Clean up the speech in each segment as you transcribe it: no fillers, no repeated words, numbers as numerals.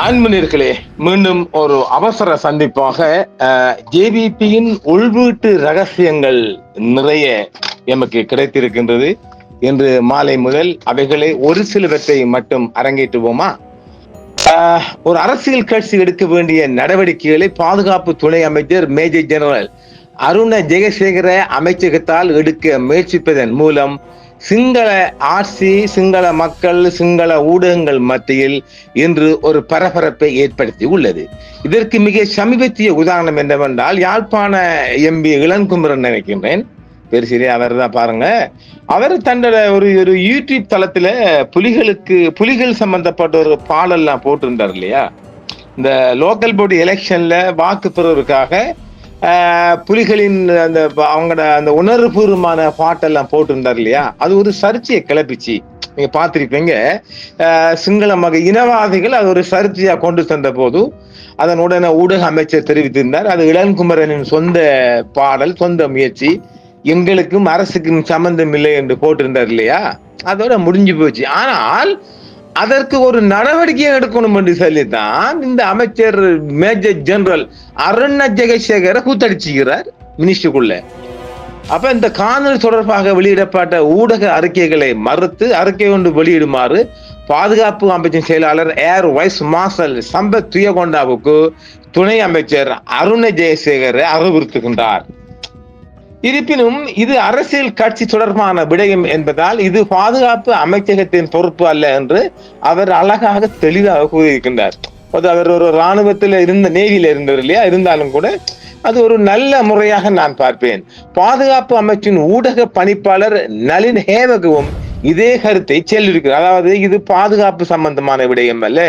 அன்புநேயர்களே, மீண்டும் ஒரு அவசர சந்திப்பாக ஜேவிபியின் உள்வீட்டு ரகசியங்கள் நிறைய எமக்கு கிடைத்திருக்கின்றது. இன்று மாலை முதல் அவைகளை ஒரு சிலவற்றை மட்டும் அரங்கேற்றுவோமா? ஒரு அரசியல் கட்சி எடுக்க வேண்டிய நடவடிக்கைகளை பாதுகாப்பு துணை அமைச்சர் மேஜர் ஜெனரல் அருண ஜெயசேகர அமைச்சகத்தால் எடுக்க முயற்சிப்பதன் மூலம் சிங்கள ஆட்சி, சிங்கள மக்கள், சிங்கள ஊடகங்கள் மத்தியில் இன்று ஒரு பரபரப்பை ஏற்படுத்தி உள்ளது. இதற்கு மிக சமீபத்திய உதாரணம் என்னவென்றால், யாழ்ப்பாண எம்பி இளங்குமரன் நினைக்கின்றேன், பெருசிலே அவர் தான் பாருங்க, அவர் தன்னோட ஒரு யூடியூப் தளத்துல புலிகள் சம்பந்தப்பட்ட ஒரு பாடல்லாம் போட்டிருந்தார் இல்லையா? இந்த லோக்கல் பாடி எலெக்ஷன்ல வாக்கு பெறுவதற்காக புலிகளின் அந்த அவங்களோட அந்த உணர்வுபூர்வமான பாட்டெல்லாம் போட்டிருந்தார் இல்லையா? அது ஒரு சர்ச்சையை கிளப்பிச்சு. நீங்க பார்த்திருப்பீங்க. சிங்கள இனவாதிகள் அது ஒரு சர்ச்சையா கொண்டு சென்ற போது அதனுடனே ஊடக அமைச்சர் தெரிவித்திருந்தார், அது இளங்குமரனின் சொந்த பாடல், சொந்த முயற்சி, எங்களுக்கும் அரசுக்கும் சம்பந்தம் இல்லை என்று போட்டிருந்தார் இல்லையா? அதோட முடிஞ்சு போச்சு. ஆனால் அதற்கு ஒரு நடவடிக்கை எடுக்கணும் என்று சொல்லித்தான் இந்த அமைச்சர் மேஜர் ஜெனரல் அருண ஜெயசேகர கூத்தடிச்சுக்கிறார் மினிஸ்டருக்குள்ள. அப்ப இந்த காணொலி தொடர்பாக வெளியிடப்பட்ட ஊடக அறிக்கைகளை மறுத்து அறிக்கை ஒன்று வெளியிடுமாறு பாதுகாப்பு அமைச்சின் செயலாளர் ஏர் வைஸ் மார்ஷல் சம்பத் துயகொண்டாவுக்கு துணை அமைச்சர் அருண ஜெயசேகர அறிவுறுத்துகின்றார். இருப்பினும் இது அரசியல் கட்சி தொடர்பான விடயம் என்பதால் இது பாதுகாப்பு அமைச்சகத்தின் பொறுப்பு அல்ல என்று அவர் அழகாக தெளிவாக கூறியிருக்கின்றார். அவர் ஒரு இராணுவத்தில் நேவியில இருந்தவர் இல்லையா? இருந்தாலும் கூட அது ஒரு நல்ல முறையாக நான் பார்ப்பேன். பாதுகாப்பு அமைச்சின் ஊடக பணிப்பாளர் நளின் ஹேவகவும் இதே கருத்தை சொல்லியிருக்கிறார். அதாவது இது பாதுகாப்பு சம்பந்தமான விடயம் அல்ல,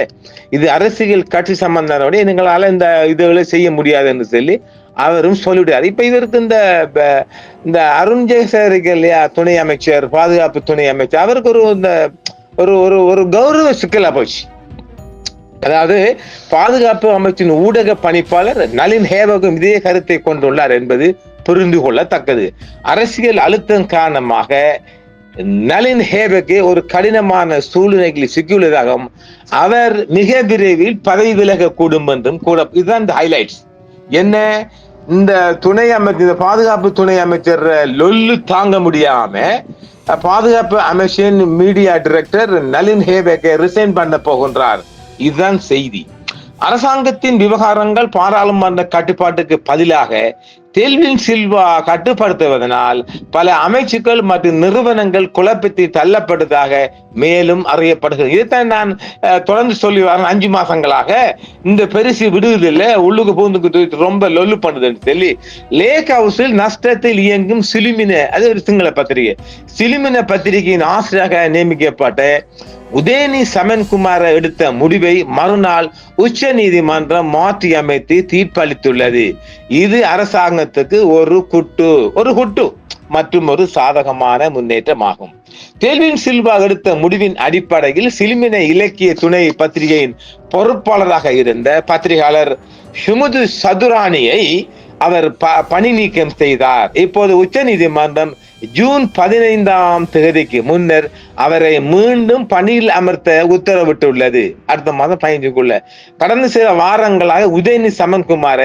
இது அரசியல் கட்சி சம்பந்தமான விடயம், எங்களால இந்த இதுகளை செய்ய முடியாது என்று சொல்லி அவரும் சொல்லிவிட்டார். இப்ப இதற்கு இந்த அருண் ஜெயசேகர் இல்லையா, துணை அமைச்சர், பாதுகாப்பு துணை அமைச்சர், அவருக்கு ஒரு கௌரவ சிக்கலா போச்சு. அதாவது பாதுகாப்பு அமைச்சின் ஊடக பணிப்பாளர் நளின் ஹேவகும் இதே கருத்தை கொண்டுள்ளார் என்பது புரிந்து கொள்ளத்தக்கது. அரசியல் அழுத்தம் காரணமாக நளின் ஹேவக்கு ஒரு கடினமான சூழ்நிலைகளில் சிக்கியுள்ளதாகவும் அவர் மிக விரைவில் பதவி விலக கூடும் என்றும் கூட. இதுதான் இந்த ஹைலைட்ஸ். என்ன, இந்த துணை அமைச்சர், பாதுகாப்பு துணை அமைச்சர் லொல்லு தாங்க முடியாம பாதுகாப்பு அமைச்சின் மீடியா டைரக்டர் நளின் ஹேவகை ரிசைன் பண்ண போகின்றார். இதுதான் செய்தி. அரசாங்கத்தின் விவகாரங்கள் பாராளுமன்ற கட்டுப்பாட்டுக்கு பதிலாக டெல்வின் சில்வா கட்டுப்படுத்துவதனால் பல அமைச்சுக்கள் மற்றும் நிறுவனங்கள் குழப்பத்தில் தள்ளப்படுவதாக மேலும் அறியப்படுகிறது. இதைத்தான் நான் தொடர்ந்து சொல்லி வரேன் 5 மாசங்களாக. இந்த பெருசு விடுவதில்லை, உள்ளுக்கு பூந்துக்கு ரொம்ப லொல்லு பண்ணுதுன்னு சொல்லி லேக் ஹவுஸில் நஷ்டத்தில் இயங்கும் சிலுமின, அது ஒரு சிங்கள பத்திரிகை, சிலுமின பத்திரிகையின் ஆசிரியராக நியமிக்கப்பட்ட உதயனி சமன்குமார எடுத்த முடிவை மறுநாள் உச்ச நீதிமன்றம் மாற்றி அமைத்து தீர்ப்பளித்துள்ளது. இது அரசாங்கத்துக்கு ஒரு குட்டு மற்றும் ஒரு சாதகமான முன்னேற்றமாகும். டெல்வின் சில்வா எடுத்த முடிவின் அடிப்படையில் சிலுமின இலக்கிய துணை பத்திரிகையின் பொறுப்பாளராக இருந்த பத்திரிகையாளர் சுமுது சதுரானியை அவர் பணி நீக்கம் செய்தார். இப்போது உச்ச நீதிமன்றம் ஜூன் 15ஆம் தேதிக்கு முன்னர் அவரை மீண்டும் பணியில் அமர்த்த உத்தரவிட்டுள்ளது. அடுத்த மாதம் 15க்குள்ள. கடந்த சில வாரங்களாக உதயனி சமன்குமார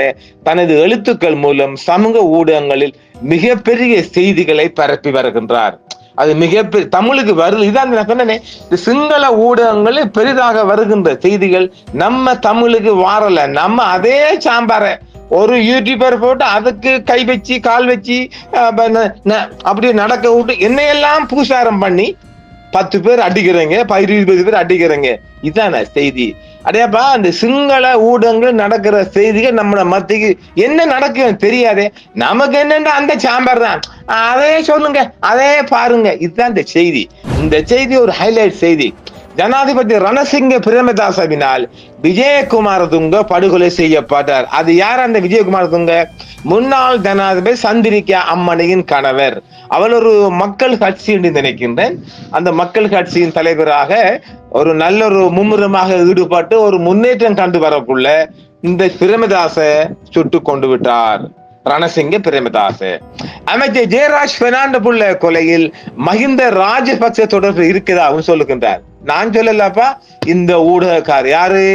தனது எழுத்துக்கள் மூலம் சமூக ஊடகங்களில் மிகப்பெரிய செய்திகளை பரப்பி வருகின்றார். அது மிகப்பெரிய தமிழுக்கு வருது. இதான் நான் சொன்னேன், சிங்கள ஊடகங்களில் பெரிதாக வருகின்ற செய்திகள் நம்ம தமிழுக்கு வாரல. நம்ம அதே சாம்பார ஒரு யூடியூபர் போட்டு அதுக்கு கை வச்சு கால் வச்சு அப்படி நடக்க விட்டு என்னையெல்லாம் பூசாரம் பண்ணி 10 பேர் அடிக்கிறீங்க, 20 பேர் அடிக்கிறீங்க. இதான செய்தி? அடையாப்பா, அந்த சிங்கள ஊடகங்கள் நடக்கிற செய்திகள் நம்ம மத்திக்கு என்ன நடக்கும் தெரியாதே. நமக்கு என்னன்னா அந்த சாம்பார் தான், அதே சொல்லுங்க, அதே பாருங்க. இதுதான் இந்த செய்தி. இந்த செய்தி ஒரு ஹைலைட் செய்தி. ஜனாதிபதி ரணசிங்க பிரேமதாசவினால் விஜயகுமார துங்க படுகொலை செய்யப்பட்டார். அது யார் அந்த விஜயகுமார துங்க? முன்னாள் ஜனாதிபதி சந்திரிகா அம்மணியின் கணவர். அவர் ஒரு மக்கள் கட்சி என்று நினைக்கின்றேன். அந்த மக்கள் கட்சியின் தலைவராக ஒரு நல்ல ஒரு மும்முரமாக ஈடுபட்டு ஒரு முன்னேற்றம் கண்டு வரக்குள்ள இந்த பிரேமதாச சுட்டு கொண்டு விட்டார். ரணசிங்க பிரேமதாச. அமைச்சர் ஜெயராஜ் பெர்னாண்டோ புள்ள கொலையில் மஹிந்த ராஜபக்ச தொடர்பு இருக்கிறதாகவும் சொல்லுகின்றார். நான் சொல்லலப்பா, இந்த ஊடகக்கார் யாரு,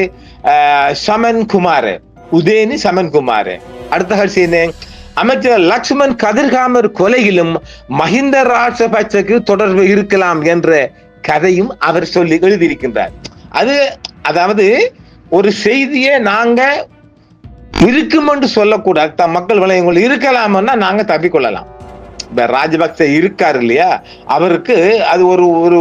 சமன்குமார், உதயனி சமன்குமார். அடுத்த கட்சி அமைச்சர் லக்ஷ்மன் கதிர்காமர் கொலையிலும் மஹிந்த ராஜபக்சக்கு தொடர்பு இருக்கலாம் என்ற கதையும் அவர் சொல்லி எழுதியிருக்கின்றார். அதாவது ஒரு செய்தியை நாங்க இருக்கும் என்று சொல்லக்கூடாது. மக்கள் வளையங்கள் இருக்கலாம்னா நாங்க தப்பிக்கொள்ளலாம். இப்ப ராஜபக்ச இருக்காரு இல்லையா, அவருக்கு அது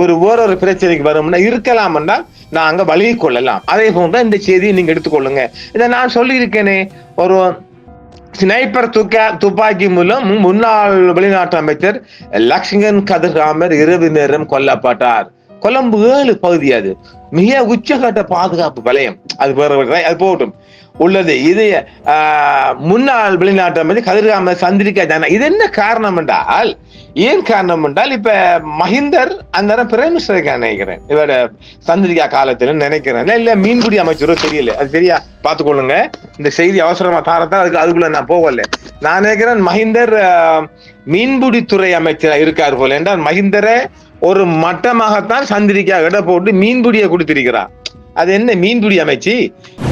ஒரு வேறொரு பிரச்சனைக்கு வரும்னா இருக்கலாம் என்றால் நாங்க வழி கொள்ளலாம். அதே போன்ற இந்த செய்தியை நீங்க எடுத்துக்கொள்ளுங்க. இதை நான் சொல்லியிருக்கேனே, ஒரு ஸ்னைப்பர் துப்பாக்கி மூலம் முன்னாள் வெளிநாட்டு அமைச்சர் லக்ஷ்மன் கதிர்காமர் இரவு நேரம் கொல்லப்பட்டார். கொழும்பு 7 பகுதி, அது மிக உச்சகட்ட பாதுகாப்பு வலயம். அது போட்டும் உள்ளது. இது முன்னாள் வெளிநாட்டு அமைச்சர் கதிர்காமர் சந்திரிகா ஜானா. இது என்ன காரணம் என்றால், ஏன் காரணம் என்றால், இப்ப மஹிந்தர் அந்த பிரைம் மினிஸ்டர் நினைக்கிறேன், இவரோட சந்திரிகா காலத்துல நினைக்கிறேன், இல்ல மீன்பிடி அமைச்சரோ தெரியல, அது சரியா பாத்துக்கொள்ளுங்க. இந்த செய்தி அவசரமா தாரத்தான் அதுக்குள்ள நான் போகல. நான் நினைக்கிறேன் மஹிந்தர் மீன்பிடித்துறை அமைச்சர் இருக்காரு போல. என்றால் மஹிந்தரை ஒரு மட்டமாகத்தான் சந்திரிக்கா இட போட்டு மீன்பிடியை கொடுத்திருக்கிறார். அது என்ன மீன்பிடி அமைச்சு?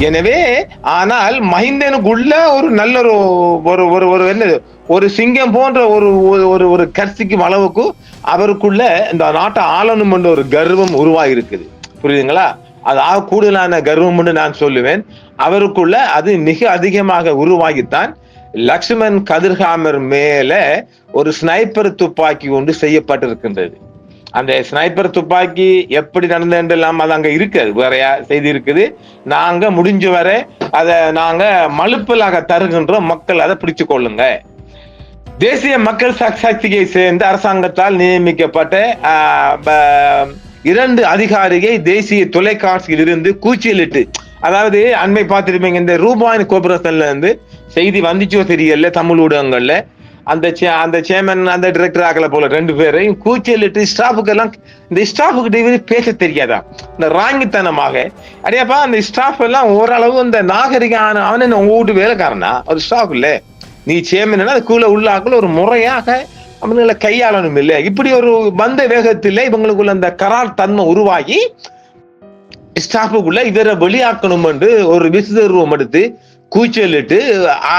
எனவே ஆனால் மஹிந்தனுக்குள்ள ஒரு நல்ல ஒரு சிங்கம் போன்ற ஒரு கர்சிக்கும் அளவுக்கு அவருக்குள்ள இந்த நாட்டை ஆளணும் என்ற ஒரு கர்வம் உருவாகி இருக்குது. புரியுதுங்களா? அது கூடுதலான கர்வம் நான் சொல்லுவேன். அவருக்குள்ள அது மிக அதிகமாக உருவாகித்தான் லக்ஷ்மன் கதிர்காமர் மேல ஒரு ஸ்னைப்பர் துப்பாக்கி ஒன்று செய்யப்பட்டிருக்கின்றது. அந்த ஸ்னைப்பர் துப்பாக்கி எப்படி நடந்தெல்லாம் அது அங்க இருக்குது, வேறைய செய்தி இருக்குது. நாங்க முடிஞ்ச வரை அதை நாங்க மலுப்பலாக தருகின்றோம், மக்கள் அதை பிடிச்சு கொள்ளுங்க. தேசிய மக்கள் சக்தியை சேர்ந்த அரசாங்கத்தால் நியமிக்கப்பட்ட 2 அதிகாரியை தேசிய தொலைக்காட்சியில் இருந்து கூச்சலிட்டு, அதாவது அண்மை பார்த்திருப்பீங்க, இந்த ரூபாயின் கோபுரத்துல இருந்து செய்தி வந்துச்சோ தெரியல தமிழ் ஊடகங்கள்ல, அந்த சேர்மன் அந்த டிரெக்டர் ஆகல போல 2 பேரையும் கூச்சலிட்டு ஸ்டாஃபுக்கு எல்லாம், இந்த ஸ்டாஃபுக்கு பேச தெரியாதான், இந்த ராங்கித்தனமாக. அடையாப்பா அந்த ஸ்டாஃப் எல்லாம் ஓரளவு இந்த நாகரிகான, அவன் உங்க வீட்டு வேலைக்காரனா ஒரு ஸ்டாஃப் இல்ல, நீ சேர்மன் அதுக்குள்ள உள்ளாக்குள்ள ஒரு முறையாக அவங்களை கையாளணும் இல்லை. இப்படி ஒரு வந்த வேகத்தில் இவங்களுக்குள்ள அந்த கரார் தன்மை உருவாகி ஸ்டாஃபுக்குள்ள இவரை வெளியாக்கணும் என்று ஒரு விசுதர்வம் எடுத்து கூச்சலிட்டு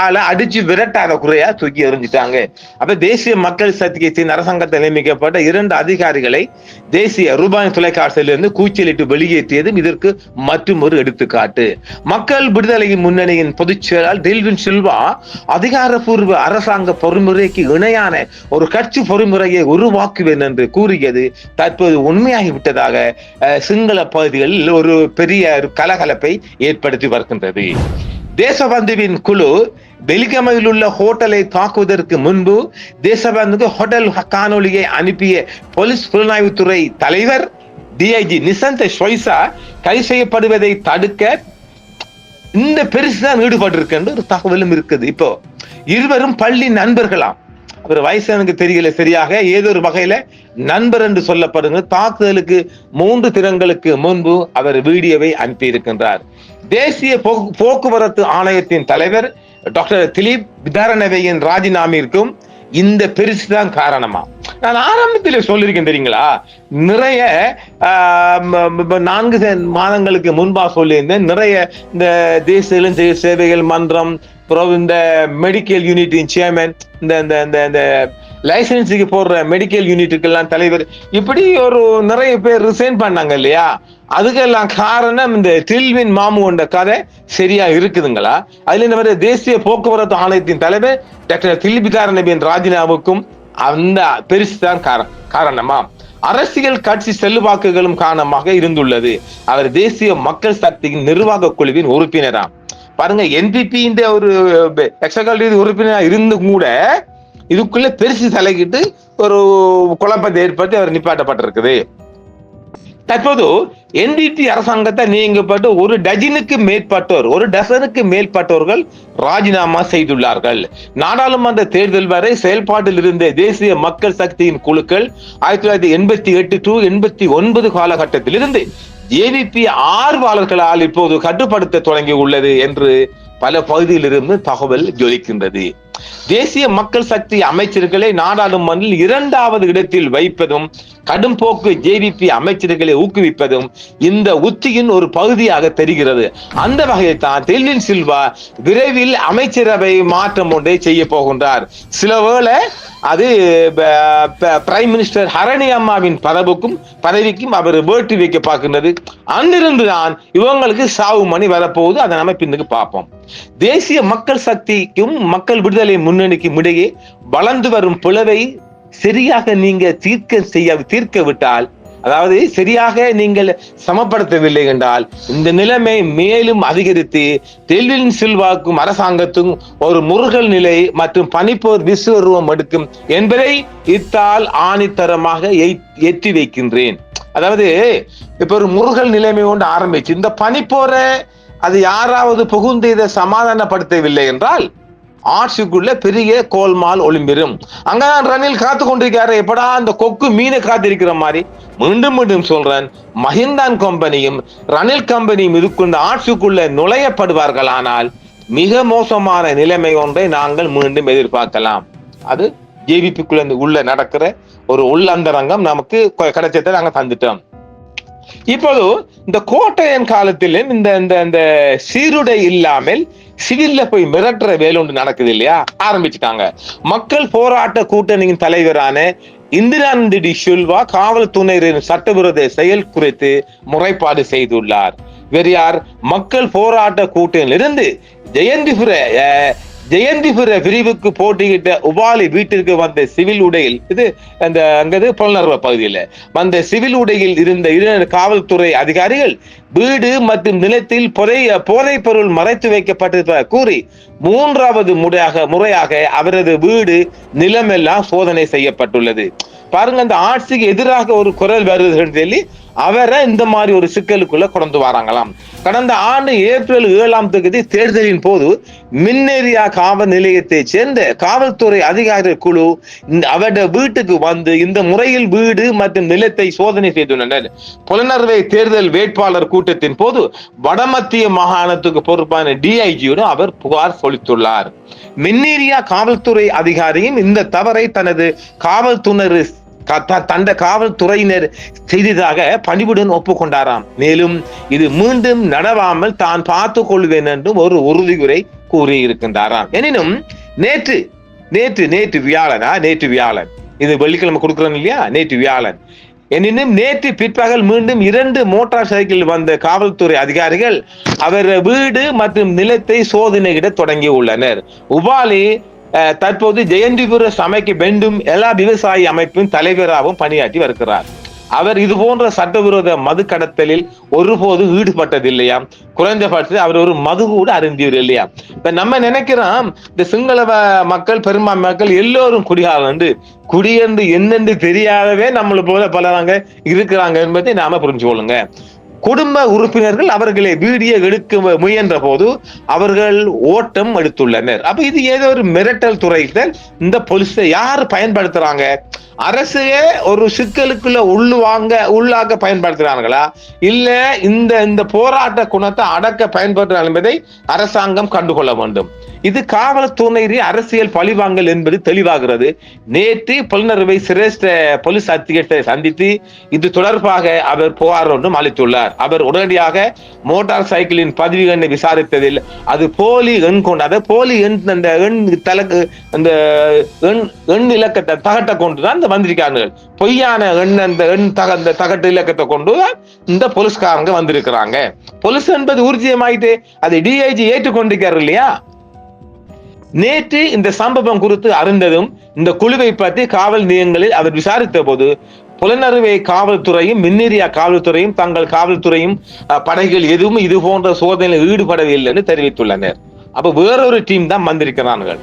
ஆளை அடிச்சு விரட்டாத குறையா தூக்கி எறிஞ்சிட்டாங்க. அப்ப தேசிய மக்கள் சக்தியை அரசாங்கத்தில் நியமிக்கப்பட்ட 2 அதிகாரிகளை தேசிய ரூபாய் தொலைக்காட்சியிலிருந்து கூச்சலிட்டு வெளியேற்றியதும் இதற்கு மற்றும் ஒரு எடுத்துக்காட்டு. மக்கள் விடுதலை முன்னணியின் பொதுச் செயலாளர் டெல்வின் சில்வா அதிகாரப்பூர்வ அரசாங்க பொறிமுறைக்கு இணையான ஒரு கட்சி பொறிமுறையை உருவாக்குவேன் என்று கூறியது தற்போது உண்மையாகிவிட்டதாக சிங்கள பகுதிகளில் ஒரு பெரிய கலகலப்பை ஏற்படுத்தி வருகின்றது. தேசபந்துவின் குழு வெலிகமையில் உள்ள ஹோட்டலை தாக்குவதற்கு முன்பு தேசபந்துக்கு ஹோட்டல் காணொலியை அனுப்பிய போலீஸ் புலனாய்வுத்துறை தலைவர் டிஐஜி நிசந்த ஷொய்சா கைது செய்யப்படுவதை தடுக்க இந்த பெருசுதான் ஈடுபட்டிருக்கின்ற ஒரு தகவலும் இருக்குது. இப்போ இருவரும் பள்ளி நண்பர்களாம். அவர் வயசு எனக்கு தெரியல சரியாக, ஏதோ ஒரு வகையில நண்பர் என்று சொல்லப்படுங்க. தாக்குதலுக்கு 3 தினங்களுக்கு முன்பு அவர் வீடியோவை அனுப்பி இருக்கின்றார். தேசிய போக்குவரத்து ஆணையத்தின் தலைவர் டாக்டர் திலீப் விதாரணவையின் ராஜினாமிற்கும் இந்த பெருசுதான் காரணமா? நான் ஆரம்பத்தில் சொல்லியிருக்கேன் தெரியுங்களா, நிறைய 4 மாதங்களுக்கு முன்பா சொல்லியிருந்தேன். நிறைய இந்த தேசிய இளஞ்செயல் சேவைகள் மன்றம், இந்த மெடிக்கல் யூனிட்டின் சேர்மன், இந்த லைசன்ஸுக்கு போடுற மெடிக்கல் யூனிட்டுக்கெல்லாம் தலைவர், இப்படி நிறைய பேர் ரிசைன் பண்ணாங்க இல்லையா? அதுக்கெல்லாம் காரணம் இந்த தில்வின் மாமு கொண்ட கதை சரியா இருக்குதுங்களா? அதுல இந்த தேசிய போக்குவரத்து ஆணையத்தின் தலைவர் டாக்டர் தில்விதாரணவின் ராஜினாவுக்கும் அந்த பெருசுதான் காரணமா? அரசியல் கட்சி செல்வாக்குகளும் காரணமாக இருந்துள்ளது. அவர் தேசிய மக்கள் சக்தியின் நிர்வாக குழுவின் உறுப்பினராம். பாருங்க, என்பிபி ஒரு எக்ஸிகியூட்டிவ் உறுப்பினராக இருந்து கூட இதுக்குள்ள பெருசு தலைக்கிட்டு ஒரு குழப்பத்தை ஏற்பட்டு அவர் நிப்பாட்டப்பட்டிருக்குது. தற்போது என்டிடி அரசாங்கத்தை நீங்கப்பட்டு 1 டசனுக்கு மேற்பட்டோர்கள் ராஜினாமா செய்துள்ளார்கள். நாடாளுமன்ற தேர்தல் வரை செயல்பாட்டில் இருந்த தேசிய மக்கள் சக்தியின் குழுக்கள் 1988 to 89 காலகட்டத்தில் இருந்து ஜேவிபி ஆர்வலர்களால் இப்போது கட்டுப்படுத்த தொடங்கி உள்ளது என்று பல பகுதியிலிருந்து தகவல் ஜொலிக்கின்றது. தேசிய மக்கள் சக்தி அமைச்சர்களை நாடாளுமன்றில் 2வது இடத்தில் வைப்பதும் கடும் போக்கு ஜேவிபி அமைச்சர்களை ஊக்குவிப்பதும் இந்த உத்தியின் ஒரு பகுதியாக தெரிகிறது. அந்த வகையில் தான் டெல்வின் சில்வா விரைவில் அமைச்சரவை மாற்றம் ஒன்றை செய்ய போகின்றார். சில வேளை அது பிரைம் மினிஸ்டர் ஹரணி அம்மாவின் பதவிக்கும் அவர் வேட்டி வைக்க பார்க்கின்றது. அங்கிருந்து தான் இவங்களுக்கு சாவு மணி வரப்போகுது. அதை நம்ம பின்னுக்கு பார்ப்போம். தேசிய மக்கள் சக்திக்கும் மக்கள் விடுதலை முன்னணிக்கும் இடையே வளர்ந்து வரும் பிளவை சரியாக நீங்க தீர்க்க விட்டால், அதாவது சரியாக நீங்கள் சமப்படுத்தவில்லை என்றால் இந்த நிலைமை மேலும் அதிகரித்து டெல்வின் சில்வாக்கும் அரசாங்கத்துக்கும் ஒரு முருகல் நிலை மற்றும் பனிப்போர் விஸ்வரூபம் எடுக்கும் என்பதை இத்தால் ஆணித்தரமாக ஏற்றி வைக்கின்றேன். அதாவது இப்ப ஒரு முருகல் நிலைமை கொண்டு ஆரம்பிச்சு இந்த பனிப்போரை அது யாராவது புகுந்து இதை சமாதானப்படுத்தவில்லை என்றால் ஆட்சிக்குள்ள பெரிய கோல்மால் ஒளிம்பிரும். அங்கதான் ரணில் காத்து கொண்டிருக்காரு. எப்படா அந்த கொக்கு மீனை காத்திருக்கிற மாதிரி. மீண்டும் சொல்றேன், மஹிந்தான் கம்பெனியும் ரணில் கம்பெனியும் இதுக்குள்ள ஆட்சிக்குள்ள நுழையப்படுவார்கள். ஆனால் மிக மோசமான நிலைமை ஒன்றை நாங்கள் மீண்டும் எதிர்பார்க்கலாம். அது ஜேவிபிக்குள்ள உள்ள நடக்கிற ஒரு உள்ளந்தரங்கம் நமக்கு கிடைச்சதை நாங்க தந்துட்டோம். இப்போது இந்த கோட்டையன் காலத்திலும் இந்த சீருடை இல்லாமல் சிவில்ல போய் மிரட்டுற வேலை ஒன்று நடக்குது இல்லையா, ஆரம்பிச்சுட்டாங்க. மக்கள் போராட்ட கூட்டணியின் தலைவரான இந்திரானந்தி டி சில்வா காவல்துறையினரின் சட்டவிரோத செயல் குறித்து முறைப்பாடு செய்துள்ளார். வேறு யார்? மக்கள் போராட்ட கூட்டணியிலிருந்து ஜெயந்திபுர பிரிவுக்கு போட்டியிட்ட உபாலி வீட்டிற்கு வந்த சிவில் உடையில், இது அந்த அங்கது புலனர்வ பகுதியில் வந்த சிவில் உடையில் இருந்த 2 காவல்துறை அதிகாரிகள் வீடு மற்றும் நிலத்தில் போதைப் பொருள் மறைத்து வைக்கப்பட்டிருப்பதாக கூறி 3வது முறையாக அவரது வீடு நிலமெல்லாம் சோதனை செய்யப்பட்டுள்ளது. பாருங்க, அந்த ஆட்சிக்கு எதிராக ஒரு குரல் வருதுன்னு சொல்லி அவரை இந்த மாதிரி ஒரு சிக்கலுக்குள்ள கொண்டு வராங்களாம். கடந்த ஆண்டு ஏப்ரல் 7ஆம் தேதி தேர்தலின் போது மின்னேரியா காவல் நிலையத்தை சேர்ந்த காவல்துறை அதிகாரிகள் குழு அவருடைய வீட்டுக்கு வந்து இந்த முறையில் வீடு மற்றும் நிலத்தை சோதனை செய்துள்ளனர். புலனர்வை தேர்தல் வேட்பாளர் கூட்டத்தின் போது வடமத்திய மாகாணத்துக்கு பொறுப்பான டிஐஜியுடன் அவர் புகார் சொலித்துள்ளார். மின்னேரியா காவல்துறை அதிகாரியும் இந்த தவறை தனது காவல்துறையினர் செய்ததாக பணிவுடன் ஒப்புக்கொண்டாராம். மேலும் இது மீண்டும் நடவாமல் தான் பார்த்துக் கொள்வேன் என்றும் ஒரு உறுதியுரை கூறியிருக்கின்றாராம். எனினும் நேற்று வியாழன், இது வெள்ளிக்கிழமை கொடுக்கிறோம் இல்லையா, நேற்று வியாழன். எனினும் நேற்று பிற்பகல் மீண்டும் 2 மோட்டார் சைக்கிள் வந்த காவல்துறை அதிகாரிகள் அவர் வீடு மற்றும் நிலத்தை சோதனையிட தொடங்கி உள்ளனர். உபாலி தற்போது ஜெயந்திபுர சமைக்க வேண்டும் எல்லா விவசாய அமைப்பின் தலைவராகவும் பணியாற்றி வருகிறார். அவர் இது போன்ற சட்டவிரோத மது கடத்தலில் ஒருபோது ஈடுபட்டதில்லையா, குறைந்தபட்சம் அவர் ஒரு மது கூட அருந்தியவர் இல்லையா. இப்ப நம்ம நினைக்கிறோம் இந்த சிங்கள மக்கள் பெரும்பான்மை மக்கள் எல்லோரும் குடியென்று என்னென்று தெரியாதவே நம்மளை போல பலராங்க இருக்கிறாங்க என்பதை நாம புரிஞ்சு கொள்ளுங்க. குடும்ப உறுப்பினர்கள் அவர்களை வீடியோ எடுக்க முயன்ற போது அவர்கள் ஓட்டம் எடுத்துள்ளனர். அப்ப இது ஏதோ ஒரு மிரட்டல் துறைகள். இந்த போலீஸை யாரு பயன்படுத்துறாங்க? அரசையே ஒரு சிக்கலுக்குள்ள உள்ளாக பயன்படுத்துறாங்களா, இல்ல இந்த போராட்ட குணத்தை அடக்க பயன்படுத்துறாங்க என்பதை அரசாங்கம் கண்டுகொள்ள வேண்டும். இது காவல்துறையினரி அரசியல் பழிவாங்கல் என்பது தெளிவாகிறது. நேற்று புலனறுவை சிரேஷ்ட போலீஸ் அத்தியட்சரை சந்தித்து இது தொடர்பாக அவர் புகார் ஒன்றும் அளித்துள்ளார். அவர் உடனடியாக மோட்டார் சைக்கிளின் பதிவு எண்ணை விசாரித்ததில் அது போலி எண் கொண்டு, அதை போலி எண் அந்த எண் இலக்கத்தை தகட்ட கொண்டுதான் வந்திருக்கார்கள். பொய்யான அந்த தகட்டு இலக்கத்தை கொண்டுதான் இந்த போலீஸ்காரங்க வந்திருக்கிறாங்க. போலீஸ் என்பது ஊர்ஜியமாயிட்டு அதை டிஐஜி ஏற்றுக்கொண்டிருக்காரு இல்லையா. நேற்று இந்த சம்பவம் குறித்து அறிந்ததும் இந்த குழுவை பற்றி காவல் நிலையங்களில் அவர் விசாரித்த போது புலனறுவை காவல்துறையும் மின்னேரியா காவல்துறையும் தங்கள் காவல்துறையும் படைகள் எதுவும் இது போன்ற சோதனையில் ஈடுபடவில்லை என்று தெரிவித்துள்ளனர். அப்ப வேறொரு டீம் தான் வந்திருக்கிறார்கள்.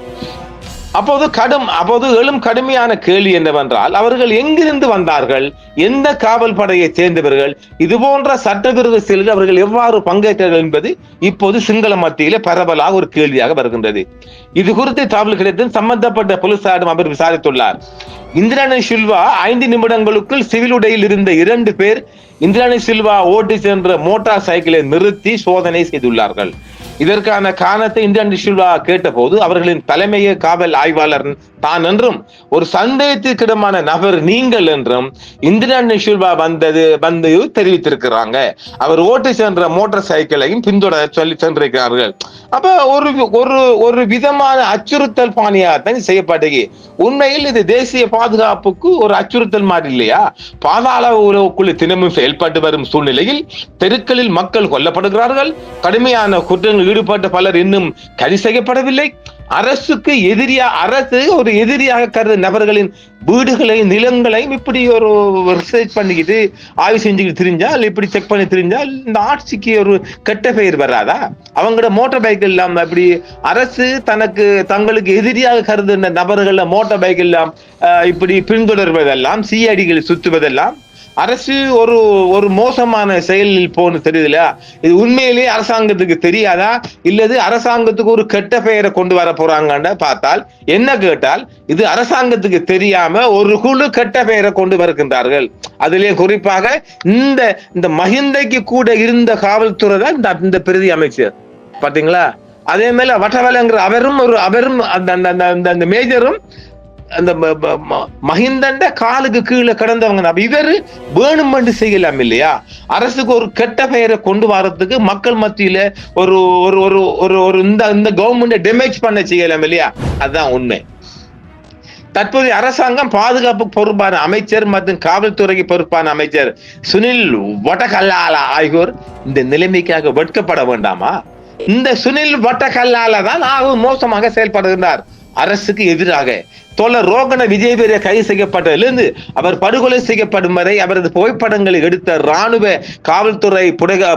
அப்போது எழும் கடுமையான கேள்வி என்னவென்றால், அவர்கள் எங்கிருந்து வந்தார்கள், எந்த காவல் படையை சேர்ந்தவர்கள், இது போன்ற சட்டவிரோத செயல்கள் அவர்கள் எவ்வாறு பங்கேற்றார்கள் என்பது இப்போது சிங்கள மத்தியிலே பரவலாக ஒரு கேள்வியாக வருகின்றது. இது குறித்து தகவல் கிடைத்து சம்பந்தப்பட்ட போலீசாரிடம் அவர் விசாரித்துள்ளார். இந்திராணி சில்வா 5 நிமிடங்களுக்குள் சிவில் உடையில் இருந்த 2 பேர் இந்திராணி சில்வா ஓட்டி சென்ற மோட்டார் சைக்கிளை நிறுத்தி சோதனை செய்துள்ளார்கள். இதற்கான காரணத்தை இந்திராணி சில்வா கேட்டபோது அவர்களின் தலைமைய காவல் ஆய்வாளர் தான் என்றும் ஒரு சந்தேகத்திற்கிடமான நபர் நீங்கள் என்றும் இந்திராணி சில்வா வந்து தெரிவித்திருக்கிறாங்க. அவர் ஓட்டி சென்ற மோட்டார் சைக்கிளையும் பின்தொடர சொல்லி சென்றிருக்கிறார்கள். அப்ப ஒரு விதமான அச்சுறுத்தல் பாணியாகத்தான் செய்யப்பட்டது. உண்மையில் இது தேசிய பாதுகாப்புக்கு ஒரு அச்சுறுத்தல் மாதிரி இல்லையா? பாதாள உறவுக்குள்ள தினமும் செயல்பட்டு வரும் சூழ்நிலையில் தெருக்களில் மக்கள் கொல்லப்படுகிறார்கள். கடுமையான குற்றங்களில் ஈடுபட்ட பலர் இன்னும் கைது செய்யப்படவில்லை. அரசுக்கு அரசு ஒரு எதிரியாக கருது நபர்களின் வீடுகளையும் நிலங்களையும் இப்படி ஒரு ரிசர்ச் பண்ணிக்கிட்டு ஆய்வு செஞ்சுக்கிட்டு தெரிஞ்சால், இப்படி செக் பண்ணி தெரிஞ்சால் இந்த ஆட்சிக்கு ஒரு கெட்ட பெயர் வராதா? அவங்களோட மோட்டார் பைக் இல்லாம இப்படி அரசு தங்களுக்கு எதிரியாக கருதுன நபர்கள் மோட்டார் பைக் எல்லாம் இப்படி பின்தொடர்வதெல்லாம், சிஐடிகள் சுற்றுவதெல்லாம் அரசு ஒரு மோசமான செயலில் போன்னு தெரியுதுல. இது உண்மையிலேயே அரசாங்கத்துக்கு தெரியாதா, இல்லது அரசாங்கத்துக்கு ஒரு கெட்ட பெயரை கொண்டு வர போறாங்கன்னு பார்த்தால் என்ன கேட்டால், இது அரசாங்கத்துக்கு தெரியாம ஒரு குழு கெட்ட பெயரை கொண்டு வருகின்றார்கள். அதிலே குறிப்பாக இந்த மஹிந்தைக்கு கூட இருந்த காவல்துறை தான் இந்த பிரதி அமைச்சர் பாத்தீங்களா. அதே மேல வட்டவலங்கிற அவரும் அந்த மேஜரும் அந்த மஹிந்தண்ட காலுக்கு கீழே கிடந்தவங்க. இவரு வேணுமென்று செய்யலாம் இல்லையா? அரசுக்கு ஒரு கெட்ட பெயரை கொண்டு வரதுக்கு மக்கள் மத்தியில ஒரு இந்த கவர்மெண்ட் டேமேஜ் பண்ண செய்யலாம் இல்லையா? அதுதான் உண்மை. தற்போதைய அரசாங்கம் பாதுகாப்பு பொறுப்பான அமைச்சர் மற்றும் காவல்துறைக்கு பொறுப்பான அமைச்சர் சுனில் வட்டகல்லாலா ஆகியோர் இந்த நிலைமைக்காக வெட்கப்பட வேண்டாமா? இந்த சுனில் வட்டகல்லாலா தான் மோசமாக செயல்படுகின்றார் அரசுக்கு எதிராக. தோழர் ரோகண விஜயவீர கைது செய்யப்பட்டதிலிருந்து அவர் படுகொலை செய்யப்படும் வரை அவரது புகைப்படங்களை எடுத்த ராணுவ காவல்துறை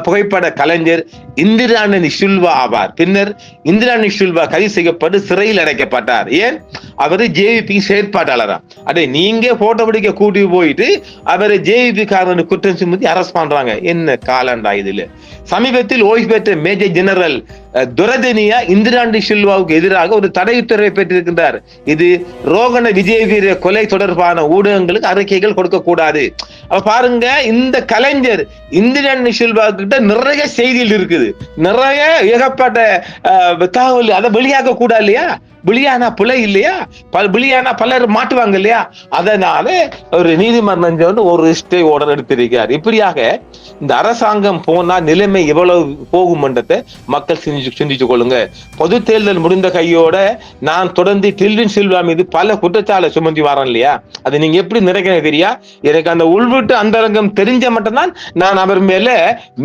புகைப்பட கலைஞர் இந்திராணி சில்வா ஆவார். பின்னர் இந்திராணி சில்வா கைது செய்யப்பட்டு சிறையில் அடைக்கப்பட்டார். ஏன்? அவரு ஜேவிபி செயற்பாட்டாளரா? நீங்க போட்டோ பிடிக்க கூட்டி போயிட்டு அவரை ஜேவிபி காரன் குற்றம் சுமத்தி அரஸ்ட் பண்றாங்க. என்ன காலண்டா இதுல? சமீபத்தில் ஓய்வு பெற்ற மேஜர் ஜெனரல் துரதனியா இந்திராணி சில்வாவுக்கு எதிராக ஒரு தடை உத்தரவை பெற்றிருக்கின்றார். இது ரோகண விஜயவீர கொலை தொடர்பான ஊடகங்களுக்கு அறிக்கைகள் கொடுக்க கூடாது. பாருங்க, இந்த கலைஞர் இந்திராணி சில்வா கிட்ட நிறைய செய்திகள் இருக்குது, நிறைய ஏகப்பட்ட தகவல். அதை வெளியாக கூடாது இல்லையா? வெளியானா பிழை இல்லையா? வெளியானா பலர் மாட்டுவாங்க இல்லையா? அதனால ஒரு நீதிமன்றம் ஒரு ஸ்டே ஆர்டர் எடுத்திருக்கிறார். இப்படியாக இந்த அரசாங்கம் போனா நிலைமை எவ்வளவு போகும் என்றதை மக்கள் சிந்திச்சு கொள்ளுங்க. பொது தேர்தல் முடிந்த கையோட நான் தொடர்ந்து டில்வின் சில்வா மீது பல குற்றச்சாட்டை சுமத்தி வரேன் இல்லையா? அது நீங்க எப்படி நிறைக்க தெரியா? எனக்கு அந்த உள்வீட்டு அந்தரங்கம் தெரிஞ்ச மட்டும்தான் நான் அவர் மேல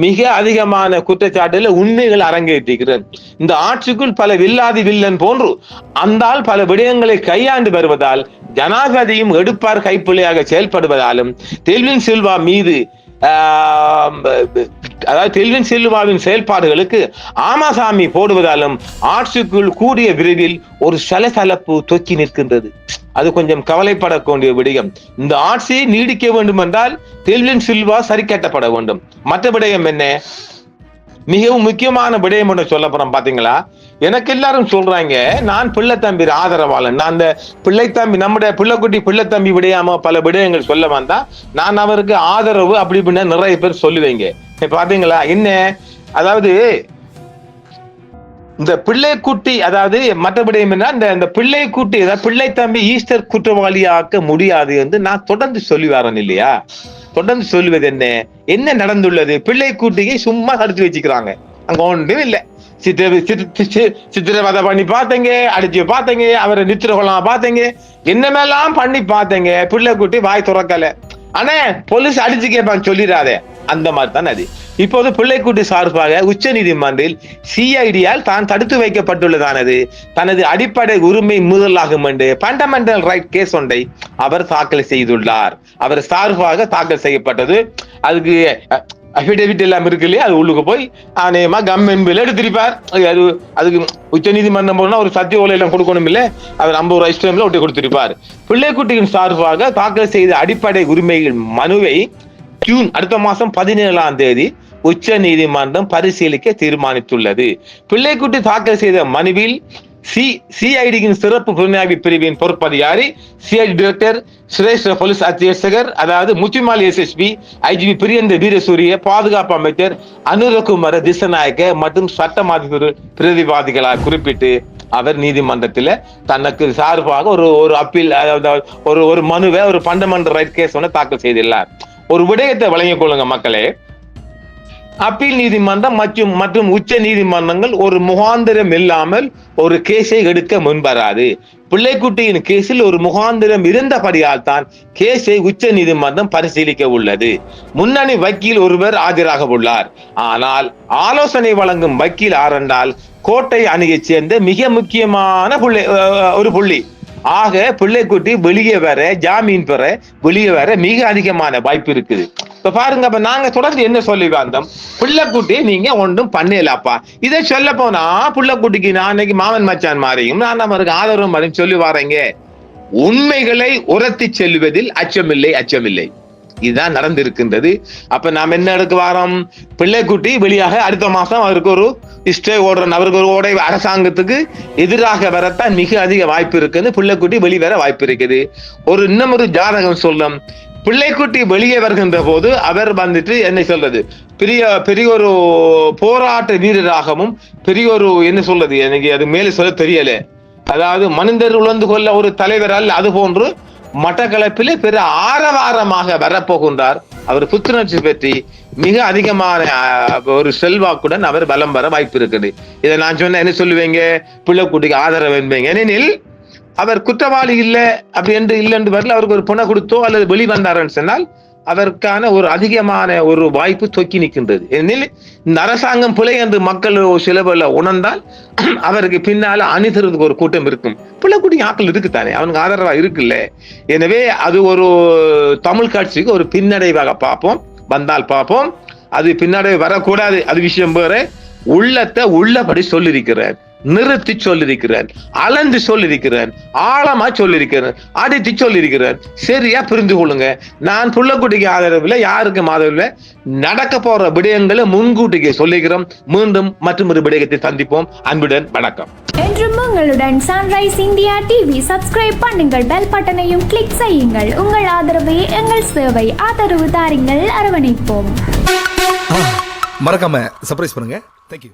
மிக அதிகமான குற்றச்சாட்டுல உண்மைகள் அரங்கேற்றிருக்கிறேன். இந்த ஆட்சிக்குள் பல வில்லாதி வில்லன் போன்று அந்தால் பல விடயங்களை கையாண்டு வருவதால் ஜனாதிபதியும் எடுப்பார் கைப்பிள்ளையாக செயல்படுவதாலும் டெல்வின் சில்வா மீது அதாவது டெல்வின் சில்வாவின் செயல்பாடுகளுக்கு ஆமாசாமி போடுவதாலும் ஆட்சிக்குள் கூடிய விரைவில் ஒரு சலசலப்பு தொக்கி நிற்கின்றது. அது கொஞ்சம் கவலைப்படக்கூடிய விடயம். இந்த ஆட்சி நீடிக்க வேண்டும் என்றால் டெல்வின் சில்வா சரி கட்டப்பட வேண்டும். மற்ற விடயம் என்ன? மிகவும் முக்கியமான விடயம் ஒன்று சொல்ல போறோம். பாத்தீங்களா, எனக்கு எல்லாரும் சொல்றாங்க நான் பிள்ளைத்தம்பி ஆதரவாளன். நான் அந்த பிள்ளைத்தம்பி நம்முடைய பிள்ளைக்குட்டி பிள்ளைத்தம்பி விடையாம பல விடயங்கள் சொல்ல வந்தா நான் அவருக்கு ஆதரவு அப்படி இப்படின்னா நிறைய பேர் சொல்லுவீங்க. பாத்தீங்களா என்ன? அதாவது இந்த பிள்ளைக்குட்டி, அதாவது மற்ற விடயம் என்ன, இந்த பிள்ளைக்குட்டி பிள்ளைத்தம்பி ஈஸ்டர் குற்றவாளியாக்க முடியாது என்று நான் தொடர்ந்து சொல்லி வரேன் இல்லையா? தொடர்ந்து சொல்லுவது என்ன நடந்துள்ளது? பிள்ளைக்குட்டியை சும்மா தடுத்து வச்சுக்கிறாங்க. அங்க ஒன்றும் இல்லை. சித்திரவதை பண்ணி பார்த்தீங்க, அடிச்சு பார்த்தீங்க, அவரை நித்திர கொள்ளாம பார்த்தீங்க, என்னமெல்லாம் பண்ணி பார்த்தீங்க. பிள்ளைக்குட்டி வாய் துறக்கல. ஆனா போலீஸ் அடிச்சு கேட்பாங்க, சொல்லிடாதே. அந்த மாதிரி தான் அது. இப்போது பிள்ளைக்குட்டி சார்பாக உச்ச நீதிமன்றில் சிஐடியால் தான் தடுத்து வைக்கப்பட்டுள்ளதானது தனது அடிப்படை உரிமை மீறலாகும் என்று ஃபண்டமெண்டல் ரைட் கேஸ் ஒன்றை அவர் தாக்கல் செய்துள்ளார். அவர் சார்பாக தாக்கல் செய்யப்பட்டது. அதுக்கு அபிடேவிட் எல்லாம் இருக்கு இல்லையா? அது உள்ளுக்கு போய் அநேகமா கவர்மெண்ட் எடுத்திருப்பார். அதுக்கு உச்ச நீதிமன்றம் போனா ஒரு சத்திய ஓலை எல்லாம் கொடுக்கணும் இல்ல, அவர் 50 ரூபாய் இஷ்டம்ல ஒட்டி கொடுத்திருப்பார். பிள்ளைக்குட்டியின் சார்பாக தாக்கல் செய்த அடிப்படை உரிமைகள் மனுவை ஜூன் அடுத்த மாசம் 17ஆம் தேதி உச்ச நீதிமன்றம் பரிசீலிக்க தீர்மானித்துள்ளது. பிள்ளைக்குட்டி தாக்கல் செய்த மனுவில் சிஐடியின் சிறப்பு புலனாய்வு பிரிவின் பொறுப்பதிகாரி சிஐடி டைரக்டர் சிரேஷ்ட போலீஸ் அத்தியட்சகர் அதாவது முத்துமால் SSP IGP பிரியந்த வீரசூரிய பாதுகாப்பு அமைச்சர் அனுரகுமார திசநாயக்க மற்றும் சட்ட பிரதிவாதிகளாக குறிப்பிட்டு அவர் நீதிமன்றத்தில் தனக்கு சார்பாக ஒரு அப்பீல் ஒரு மனுவை ஒரு ஃபண்டமெண்டல் ரைட் கேஸ் தாக்கல் செய்துள்ளார். ஒரு விடயத்தை வழங்கிக் கொள்ளுங்க மக்களே, அப்பீல் நீதிமன்றம் மற்றும் உச்ச நீதிமன்றங்கள் ஒரு முகாந்திரம் இல்லாமல் ஒரு கேஸை எடுக்க முன்வராது. பிள்ளைக்குட்டியின் கேஸில் ஒரு முகாந்திரம் இருந்தபடியால் தான் கேஸை உச்ச நீதிமன்றம் பரிசீலிக்க உள்ளது. முன்னணி வக்கீல் ஒருவர் ஆஜராக உள்ளார். ஆனால் ஆலோசனை வழங்கும் வக்கீல் ஆரண்டால் கோட்டை அணியைச் சேர்ந்த மிக முக்கியமான ஒரு புள்ளி. ஆக பிள்ளைக்குட்டி வெளியே வர ஜாமீன் பெற வெளியே வர மிக அதிகமான வாய்ப்பு இருக்குது. இப்ப பாருங்க, அப்ப நாங்க தொடர்ந்து என்ன சொல்லி வந்தோம், பிள்ளைக்குட்டி நீங்க ஒன்றும் பண்ணலாப்பா. இதை சொல்ல போனா பிள்ளைக்குட்டிக்கு நான் அன்னைக்கு மாமன் மச்சான் மாறியும் நான் அவருக்கு ஆதரவு மாறியும் சொல்லி வாரேங்க. உண்மைகளை உரத்தி செல்வதில் அச்சமில்லை. இதுதான் நடந்திருக்கின்றது. அப்ப நாம் என்ன எடுக்க வாரோம், பிள்ளைக்குட்டி வெளியாக அடுத்த மாசம் அவருக்கு ஒரு ஸ்டே ஓடுற அவருக்கு ஒரு ஓடை அரசாங்கத்துக்கு எதிராக வரத்தான் மிக அதிக வாய்ப்பு இருக்குது. பிள்ளைக்குட்டி வெளிவர வாய்ப்பு இருக்குது. இன்னும் ஒரு ஜாதகம் சொல்லும், பிள்ளைக்குட்டி வெளியே வருகின்ற போது அவர் என்ன சொல்றது, பெரிய ஒரு போராட்ட வீரராகவும் பெரிய ஒரு என்ன சொல்றது, எனக்கு அது மேலே சொல்ல தெரியல, அதாவது மனிதர் உழந்து கொள்ள ஒரு தலைவரால் அது போன்று மட்டக்களப்பிலே பெரிய ஆரவாரமாக வரப்போகின்றார். அவர் புத்துணர்ச்சி பெற்றி மிக அதிகமான ஒரு செல்வாக்குடன் அவர் பலம் வர வாய்ப்பு இருக்குது. இதை நான் சொன்ன என்ன சொல்லுவீங்க, பிள்ளைக்குட்டிக்கு ஆதரவு என்பீங்க. ஏனெனில் அவர் குற்றவாளி இல்லை அப்படி என்று இல்லை என்று வரல, அவருக்கு ஒரு பணம் கொடுத்தோ அல்லது வெளிவந்தாருன்னு சொன்னால் அதற்கான ஒரு அதிகமான ஒரு வாய்ப்பு தொக்கி நிற்கின்றது. ஏனெனில் இந்த அரசாங்கம் பிழை என்று மக்கள் சில பேர்ல உணர்ந்தால் அவருக்கு பின்னால அணிதறதுக்கு ஒரு கூட்டம் இருக்கும். பிள்ளைக்குட்டி ஆக்கள் இருக்குத்தானே, அவனுக்கு ஆதரவா இருக்குல்ல. எனவே அது ஒரு தமிழ் கட்சிக்கு ஒரு பின்னடைவாக பார்ப்போம், வந்தால் பார்ப்போம். அது பின்னடைவு வரக்கூடாது, அது விஷயம் வேற. உள்ளத்தை உள்ளபடி சொல்லியிருக்கிறார், நிறுத்தி சொல்லியிருக்கிறார், அளந்து சொல்லியிருக்கிறார், ஆழமா சொல்லியிருக்கிறார், அடித்து சொல்லியிருக்கிறார். சரியா புரிந்து கொள்ளுங்க. நான் புள்ளக்குட்டிக்கு ஆதரவில் யாருக்கும் ஆதரவில் நடக்க போற விடயங்களை முன்கூட்டிக்கு சொல்லிக்கிறோம். மீண்டும் மற்றும் ஒரு விடயத்தை சந்திப்போம். அன்புடன் வணக்கம். என்றும் உங்களுடன் சன்ரைஸ் இந்தியா டிவி சப்ஸ்கிரைப் பண்ணுங்கள், பெல் பட்டனையும் கிளிக் செய்யுங்கள். உங்கள் ஆதரவே எங்கள் சேவை. ஆதரவு தாருங்கள், அரவணைப்போம். மறக்காம சர்ப்ரைஸ் பண்ணுங்க. தேங்க்யூ.